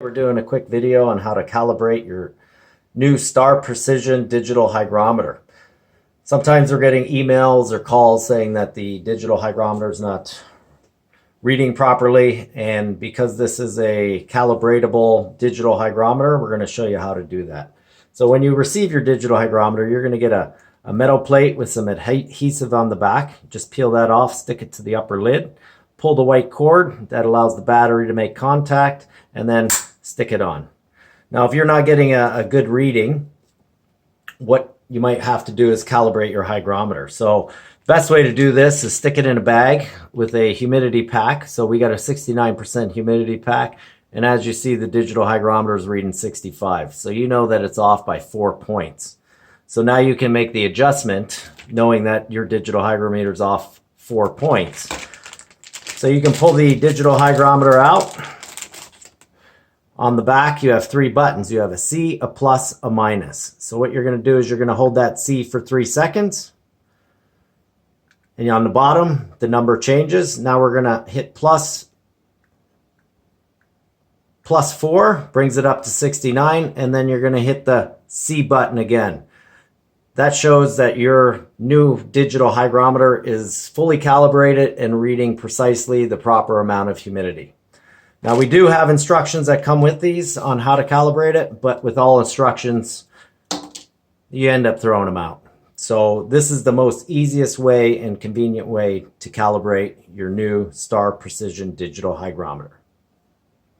We're doing a quick video on how to calibrate your new Star Precision digital hygrometer. Sometimes we're getting emails or calls saying that the digital hygrometer is not reading properly, and because this is a calibratable digital hygrometer, we're going to show you how to do that. So when you receive your digital hygrometer, you're going to get a metal plate with some adhesive on the back. Just peel that off, stick it to the upper lid, pull the white cord that allows the battery to make contact, and then stick it on. Now, if you're not getting a good reading, what you might have to do is calibrate your hygrometer. So the best way to do this is stick it in a bag with a humidity pack. So we got a 69% humidity pack, and as you see, the digital hygrometer is reading 65. So you know that it's off by 4 points. So now you can make the adjustment knowing that your digital hygrometer is off 4 points. So you can pull the digital hygrometer out. On the back, you have 3 buttons. You have a C, a plus, a minus. So what you're going to do is you're going to hold that C for 3 seconds. And on the bottom, the number changes. Now we're going to hit plus 4, brings it up to 69, and then you're going to hit the C button again. That shows that your new digital hygrometer is fully calibrated and reading precisely the proper amount of humidity. Now, we do have instructions that come with these on how to calibrate it, but with all instructions, you end up throwing them out. So this is the most easiest way and convenient way to calibrate your new Star Precision digital hygrometer.